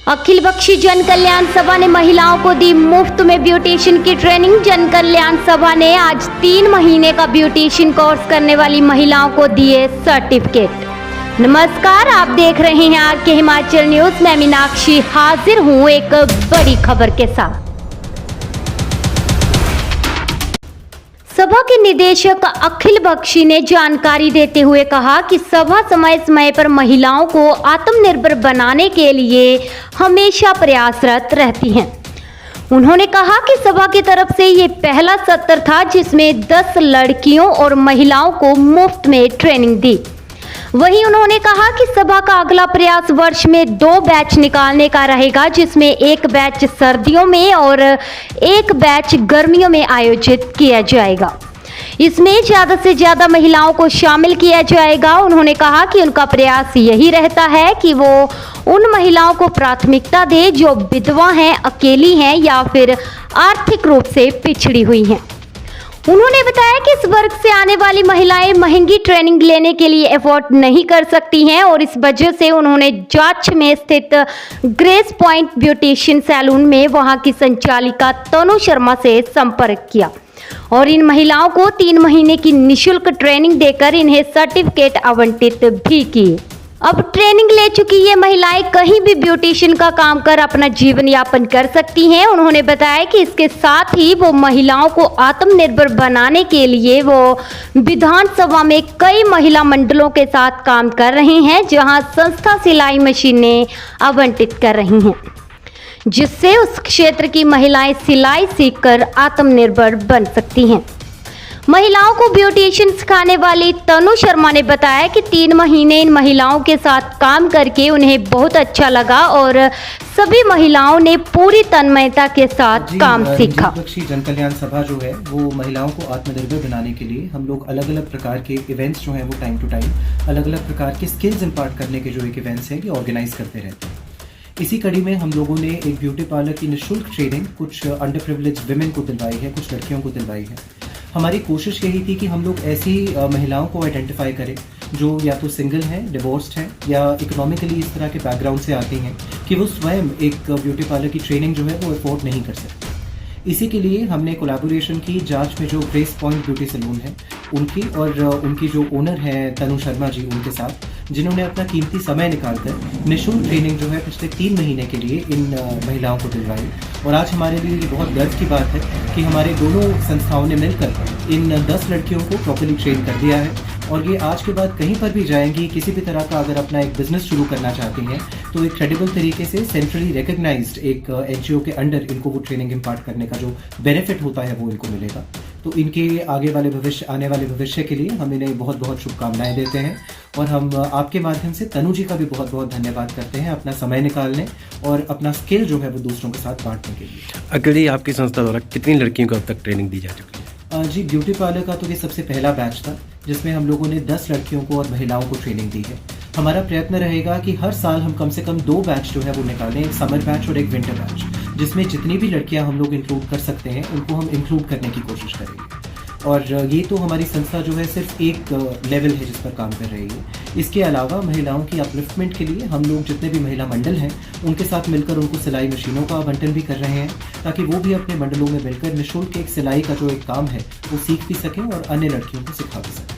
अखिल बख्शी जन कल्याण सभा ने महिलाओं को दी मुफ्त में ब्यूटिशियन की ट्रेनिंग। जन कल्याण सभा ने आज 3 महीने का ब्यूटिशियन कोर्स करने वाली महिलाओं को दिए सर्टिफिकेट। नमस्कार, आप देख रहे हैं आर के हिमाचल न्यूज। मैं मीनाक्षी हाजिर हूं एक बड़ी खबर के साथ। सभा के निदेशक अखिल बख्शी ने जानकारी देते हुए कहा कि सभा समय समय पर महिलाओं को आत्मनिर्भर बनाने के लिए हमेशा प्रयासरत रहती हैं। उन्होंने कहा कि सभा की तरफ से ये पहला सत्र था जिसमें 10 लड़कियों और महिलाओं को मुफ्त में ट्रेनिंग दी। वहीं उन्होंने कहा कि सभा का अगला प्रयास वर्ष में 2 बैच निकालने का रहेगा, जिसमें एक बैच सर्दियों में और एक बैच गर्मियों में आयोजित किया जाएगा। इसमें ज्यादा से ज्यादा महिलाओं को शामिल किया जाएगा। उन्होंने कहा कि उनका प्रयास यही रहता है कि वो उन महिलाओं को प्राथमिकता दे जो विधवा हैं, अकेली हैं या फिर आर्थिक रूप से पिछड़ी हुई हैं। उन्होंने बताया कि इस वर्ग से आने वाली महिलाएं महंगी ट्रेनिंग लेने के लिए एफोर्ड नहीं कर सकती हैं और इस वजह से उन्होंने जांच में स्थित ग्रेस पॉइंट ब्यूटिशियन सैलून में वहां की संचालिका तनु शर्मा से संपर्क किया और इन महिलाओं को 3 महीने की निःशुल्क ट्रेनिंग देकर इन्हें सर्टिफिकेट आवंटित भी किए। अब ट्रेनिंग ले चुकी ये महिलाएं कहीं भी ब्यूटिशियन का काम कर अपना जीवन यापन कर सकती हैं। उन्होंने बताया कि इसके साथ ही वो महिलाओं को आत्मनिर्भर बनाने के लिए वो विधानसभा में कई महिला मंडलों के साथ काम कर रही हैं, जहां संस्था सिलाई मशीनें आवंटित कर रही हैं, जिससे उस क्षेत्र की महिलाएं सिलाई सीखकर आत्मनिर्भर बन सकती हैं। महिलाओं को ब्यूटिशियन सिखाने वाली तनु शर्मा ने बताया कि 3 महीने इन महिलाओं के साथ काम करके उन्हें बहुत अच्छा लगा और सभी महिलाओं ने पूरी तन्मयता के साथ काम सीखा। अखिल बख्शी जन कल्याण सभा जो है वो महिलाओं को आत्मनिर्भर बनाने के लिए हम लोग अलग अलग प्रकार के इवेंट्स जो है वो टाइम टू टाइम अलग अलग प्रकार के स्किल्स इम्पार्ट करने के जो एक इवेंट्स हैं ये ऑर्गेनाइज करते रहते हैं। इसी कड़ी में हम लोगों ने एक ब्यूटी पार्लर की निःशुल्क ट्रेनिंग कुछ अंडर प्रिविलेज्ड विमेन को दिलवाई है, कुछ लड़कियों को दिलवाई है। हमारी कोशिश यही थी कि हम लोग ऐसी महिलाओं को आइडेंटिफाई करें जो या तो सिंगल हैं, डिवोर्स्ड हैं या इकोनॉमिकली इस तरह के बैकग्राउंड से आती हैं कि वो स्वयं एक ब्यूटी पार्लर की ट्रेनिंग जो है वो अफोर्ड नहीं कर सकती। इसी के लिए हमने कोलैबोरेशन की। जांच में जो ग्रेस पॉइंट ब्यूटी सैलून है उनकी और उनकी जो ओनर है तनु शर्मा जी, उनके साथ जिन्होंने अपना कीमती समय निकालकर निःशुल्क ट्रेनिंग जो है पिछले 3 महीने के लिए इन महिलाओं को दिलवाई। और आज हमारे लिए ये बहुत गर्व की बात है कि हमारे दोनों संस्थाओं ने मिलकर इन 10 लड़कियों को प्रॉपर्ली ट्रेन कर दिया है और ये आज के बाद कहीं पर भी जाएंगी, किसी भी तरह का अगर अपना एक बिजनेस शुरू करना चाहती हैं तो एक क्रेडिबल तरीके से सेंट्रली रिकग्नाइज्ड एक एनजीओ के अंडर इनको वो ट्रेनिंग इम्पार्ट करने का जो बेनिफिट होता है वो इनको मिलेगा। तो इनके आने वाले भविष्य के लिए हम इन्हें बहुत बहुत शुभकामनाएं देते हैं और हम आपके माध्यम से तनु जी का भी बहुत बहुत धन्यवाद करते हैं अपना समय निकालने और अपना स्किल जो है वो दूसरों के साथ बांटने के लिए। अखिल जी, आपकी संस्था द्वारा कितनी लड़कियों को अब तक ट्रेनिंग दी जा चुकी है? जी, ब्यूटी पार्लर का तो ये सबसे पहला बैच था जिसमें हम लोगों ने 10 लड़कियों को और महिलाओं को ट्रेनिंग दी है। हमारा प्रयत्न रहेगा कि हर साल हम कम से कम 2 बैच जो है वो निकालें, एक समर बैच और एक विंटर बैच, जिसमें जितनी भी लड़कियां हम लोग इंक्लूड कर सकते हैं उनको हम इंक्लूड करने की कोशिश करेंगे। और ये तो हमारी संस्था जो है सिर्फ एक लेवल है जिस पर काम कर रही है। इसके अलावा महिलाओं की अपलिफ्टमेंट के लिए हम लोग जितने भी महिला मंडल हैं उनके साथ मिलकर उनको सिलाई मशीनों का आवंटन भी कर रहे हैं ताकि वो भी अपने मंडलों में मिलकर निःशुल्क एक सिलाई का जो एक काम है वो सीख भी सकें और अन्य लड़कियों को सिखा भी सकें।